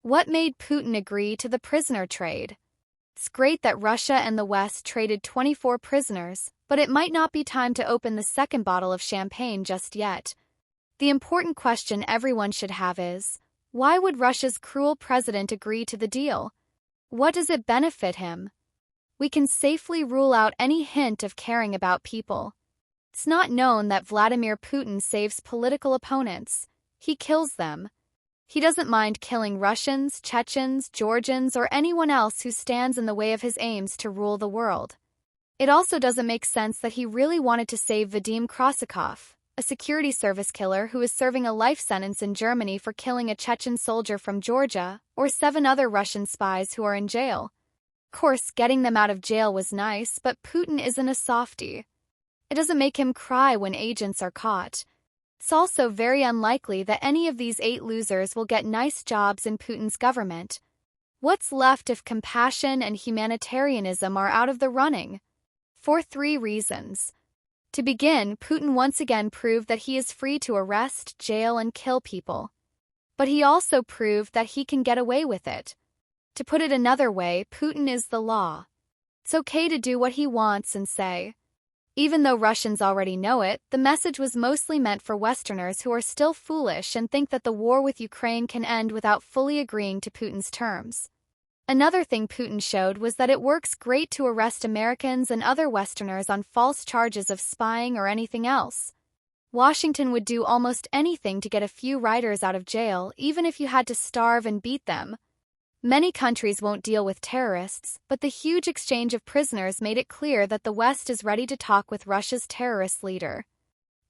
What made Putin agree to the prisoner trade? It's great that Russia and the West traded 24 prisoners, but it might not be time to open the second bottle of champagne just yet. The important question everyone should have is, why would Russia's cruel president agree to the deal? What does it benefit him? We can safely rule out any hint of caring about people. It's not known that Vladimir Putin saves political opponents. He kills them. He doesn't mind killing Russians, Chechens, Georgians, or anyone else who stands in the way of his aims to rule the world. It also doesn't make sense that he really wanted to save Vadim Krassikov, a security service killer who is serving a life sentence in Germany for killing a Chechen soldier from Georgia, or 7 other Russian spies who are in jail. Of course, getting them out of jail was nice, but Putin isn't a softie. It doesn't make him cry when agents are caught. It's also very unlikely that any of these 8 losers will get nice jobs in Putin's government. What's left if compassion and humanitarianism are out of the running? For 3 reasons. To begin, Putin once again proved that he is free to arrest, jail, and kill people. But he also proved that he can get away with it. To put it another way, Putin is the law. It's okay to do what he wants and say. Even though Russians already know it, the message was mostly meant for Westerners who are still foolish and think that the war with Ukraine can end without fully agreeing to Putin's terms. Another thing Putin showed was that it works great to arrest Americans and other Westerners on false charges of spying or anything else. Washington would do almost anything to get a few writers out of jail, even if you had to starve and beat them. Many countries won't deal with terrorists, but the huge exchange of prisoners made it clear that the West is ready to talk with Russia's terrorist leader.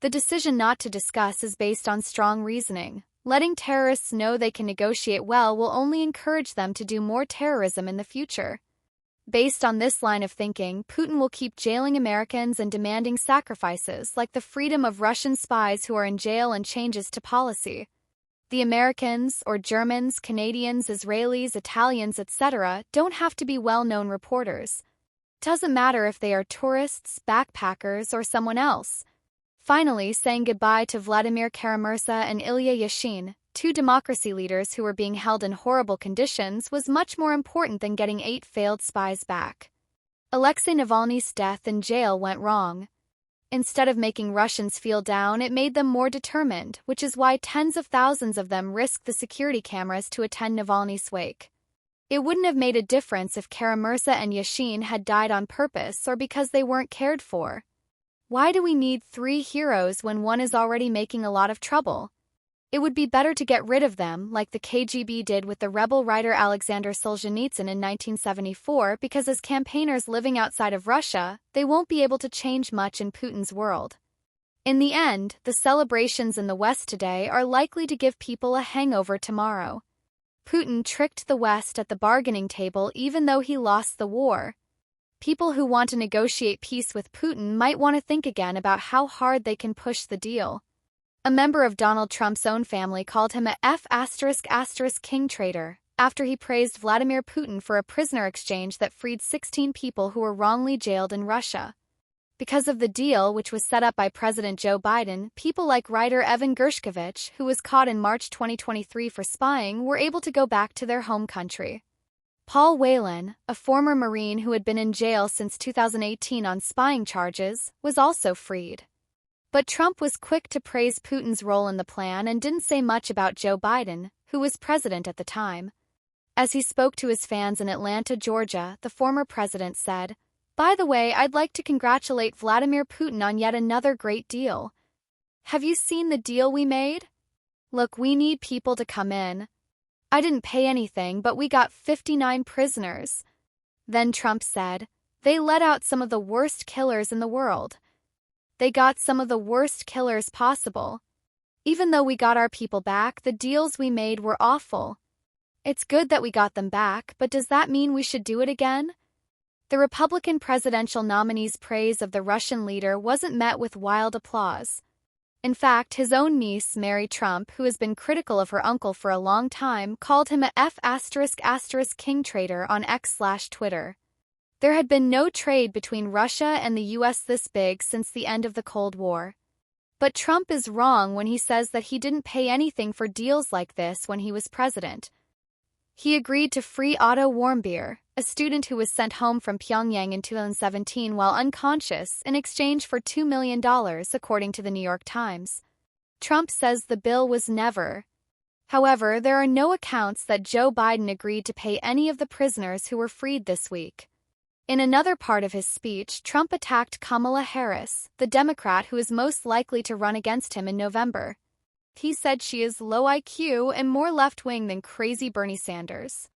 The decision not to discuss is based on strong reasoning. Letting terrorists know they can negotiate well will only encourage them to do more terrorism in the future. Based on this line of thinking, Putin will keep jailing Americans and demanding sacrifices like the freedom of Russian spies who are in jail and changes to policy. The Americans, or Germans, Canadians, Israelis, Italians, etc., don't have to be well-known reporters. It doesn't matter if they are tourists, backpackers, or someone else. Finally, saying goodbye to Vladimir Kara-Murza and Ilya Yashin, 2 democracy leaders who were being held in horrible conditions, was much more important than getting 8 failed spies back. Alexei Navalny's death in jail went wrong. Instead of making Russians feel down, it made them more determined, which is why tens of thousands of them risked the security cameras to attend Navalny's wake. It wouldn't have made a difference if Kara-Murza and Yashin had died on purpose or because they weren't cared for. Why do we need 3 heroes when one is already making a lot of trouble? It would be better to get rid of them, like the KGB did with the rebel writer Alexander Solzhenitsyn in 1974, because as campaigners living outside of Russia, they won't be able to change much in Putin's world. In the end, the celebrations in the West today are likely to give people a hangover tomorrow. Putin tricked the West at the bargaining table even though he lost the war. People who want to negotiate peace with Putin might want to think again about how hard they can push the deal. A member of Donald Trump's own family called him a F***king traitor after he praised Vladimir Putin for a prisoner exchange that freed 16 people who were wrongly jailed in Russia. Because of the deal, which was set up by President Joe Biden, people like writer Evan Gershkovich, who was caught in March 2023 for spying, were able to go back to their home country. Paul Whelan, a former Marine who had been in jail since 2018 on spying charges, was also freed. But Trump was quick to praise Putin's role in the plan and didn't say much about Joe Biden, who was president at the time. As he spoke to his fans in Atlanta, Georgia, the former president said, "By the way, I'd like to congratulate Vladimir Putin on yet another great deal. Have you seen the deal we made? Look, we need people to come in. I didn't pay anything, but we got 59 prisoners." Then Trump said, "They let out some of the worst killers in the world. They got some of the worst killers possible. Even though we got our people back, the deals we made were awful. It's good that we got them back, but does that mean we should do it again?" The Republican presidential nominee's praise of the Russian leader wasn't met with wild applause. In fact, his own niece, Mary Trump, who has been critical of her uncle for a long time, called him a F***king traitor on X/Twitter. There had been no trade between Russia and the US this big since the end of the Cold War. But Trump is wrong when he says that he didn't pay anything for deals like this when he was president. He agreed to free Otto Warmbier, a student who was sent home from Pyongyang in 2017 while unconscious, in exchange for $2 million, according to the New York Times. Trump says the bill was never. However, there are no accounts that Joe Biden agreed to pay any of the prisoners who were freed this week. In another part of his speech, Trump attacked Kamala Harris, the Democrat who is most likely to run against him in November. He said she is low IQ and more left-wing than crazy Bernie Sanders.